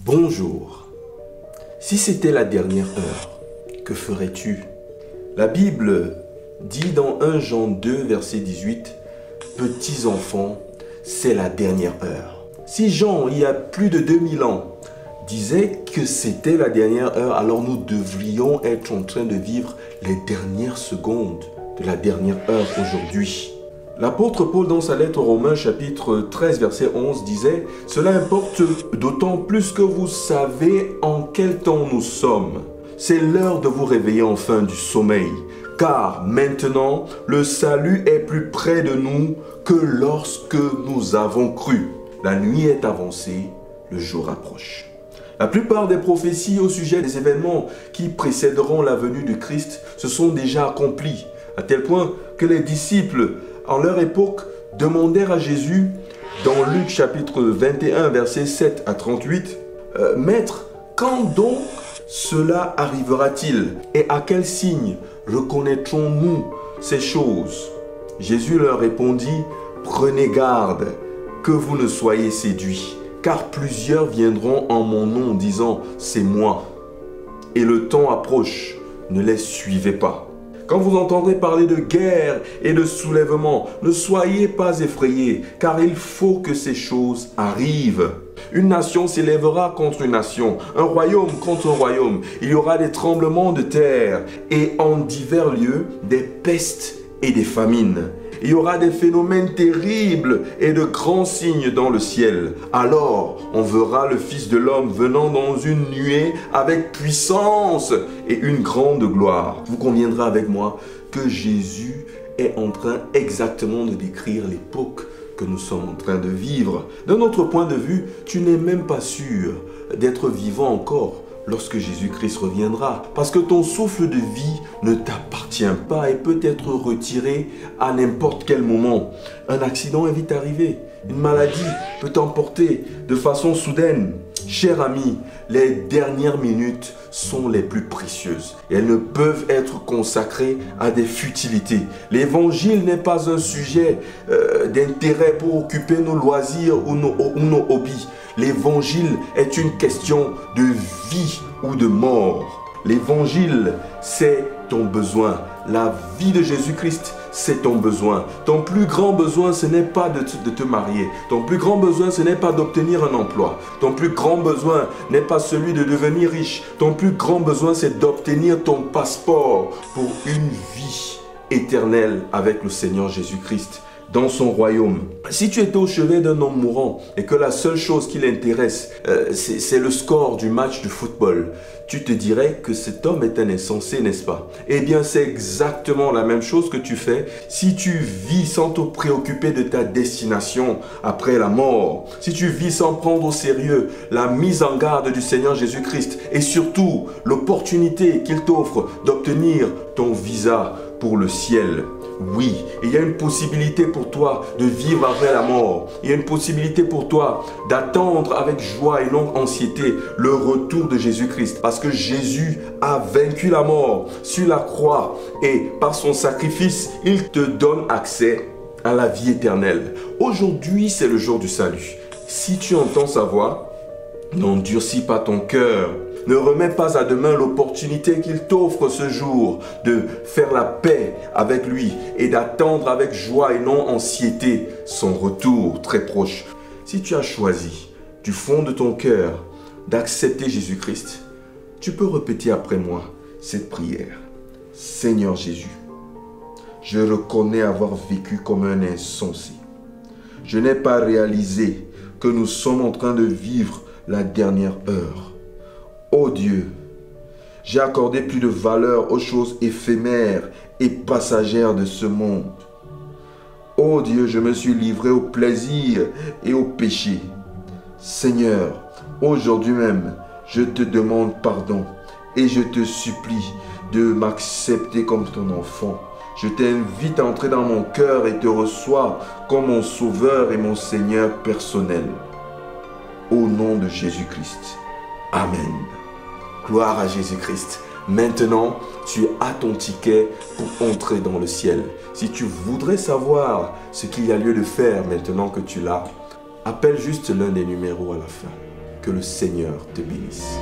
Bonjour. Si c'était la dernière heure, que ferais-tu? La Bible dit dans 1 Jean 2, verset 18, « Petits enfants, c'est la dernière heure. » Si Jean, il y a plus de 2000 ans, disait que c'était la dernière heure, alors nous devrions être en train de vivre les dernières secondes de la dernière heure aujourd'hui. L'apôtre Paul, dans sa lettre aux Romains, chapitre 13, verset 11, disait « Cela importe d'autant plus que vous savez en quel temps nous sommes. C'est l'heure de vous réveiller enfin du sommeil, car maintenant le salut est plus près de nous que lorsque nous avons cru. La nuit est avancée, le jour approche. » La plupart des prophéties au sujet des événements qui précéderont la venue de Christ se sont déjà accomplies, à tel point que les disciples, en leur époque, demandèrent à Jésus, dans Luc chapitre 21, versets 7 à 38, « Maître, quand donc cela arrivera-t-il? Et à quel signe reconnaîtrons-nous ces choses? » Jésus leur répondit, « Prenez garde que vous ne soyez séduits, car plusieurs viendront en mon nom disant, c'est moi. Et le temps approche, ne les suivez pas. Quand vous entendrez parler de guerre et de soulèvement, ne soyez pas effrayés, car il faut que ces choses arrivent. Une nation s'élèvera contre une nation, un royaume contre un royaume. Il y aura des tremblements de terre et en divers lieux, des pestes et des famines. Il y aura des phénomènes terribles et de grands signes dans le ciel. Alors, on verra le Fils de l'homme venant dans une nuée avec puissance et une grande gloire. Vous conviendrez avec moi que Jésus est en train exactement de décrire l'époque que nous sommes en train de vivre. D'un autre point de vue, tu n'es même pas sûr d'être vivant encore lorsque Jésus-Christ reviendra. Parce que ton souffle de vie ne t'appartient pas et peut être retiré à n'importe quel moment. Un accident est vite arrivé. Une maladie peut t'emporter de façon soudaine. Cher ami, les dernières minutes sont les plus précieuses. Et elles ne peuvent être consacrées à des futilités. L'évangile n'est pas un sujet d'intérêt pour occuper nos loisirs ou nos hobbies. L'évangile est une question de vie ou de mort. L'évangile, c'est ton besoin. La vie de Jésus-Christ, c'est ton besoin. Ton plus grand besoin, ce n'est pas de te marier. Ton plus grand besoin, ce n'est pas d'obtenir un emploi. Ton plus grand besoin n'est pas celui de devenir riche. Ton plus grand besoin, c'est d'obtenir ton passeport pour une vie éternelle avec le Seigneur Jésus-Christ dans son royaume. Si tu étais au chevet d'un homme mourant et que la seule chose qui l'intéresse, c'est le score du match de football, tu te dirais que cet homme est un insensé, n'est-ce pas? Eh bien, c'est exactement la même chose que tu fais si tu vis sans te préoccuper de ta destination après la mort. Si tu vis sans prendre au sérieux la mise en garde du Seigneur Jésus-Christ et surtout l'opportunité qu'il t'offre d'obtenir ton visa pour le ciel. Oui, il y a une possibilité pour toi de vivre après la mort. Il y a une possibilité pour toi d'attendre avec joie et non anxiété le retour de Jésus-Christ. Parce que Jésus a vaincu la mort sur la croix et par son sacrifice, il te donne accès à la vie éternelle. Aujourd'hui, c'est le jour du salut. Si tu entends sa voix, n'endurcis pas ton cœur. Ne remets pas à demain l'opportunité qu'il t'offre ce jour de faire la paix avec lui et d'attendre avec joie et non anxiété son retour très proche. Si tu as choisi du fond de ton cœur d'accepter Jésus-Christ, tu peux répéter après moi cette prière. Seigneur Jésus, je reconnais avoir vécu comme un insensé. Je n'ai pas réalisé que nous sommes en train de vivre la dernière heure. Ô Dieu, j'ai accordé plus de valeur aux choses éphémères et passagères de ce monde. Ô Dieu, je me suis livré au plaisir et au péché. Seigneur, aujourd'hui même, je te demande pardon et je te supplie de m'accepter comme ton enfant. Je t'invite à entrer dans mon cœur et te reçois comme mon sauveur et mon Seigneur personnel. Au nom de Jésus-Christ. Amen. Gloire à Jésus-Christ. Maintenant, tu as ton ticket pour entrer dans le ciel. Si tu voudrais savoir ce qu'il y a lieu de faire maintenant que tu l'as, appelle juste l'un des numéros à la fin. Que le Seigneur te bénisse.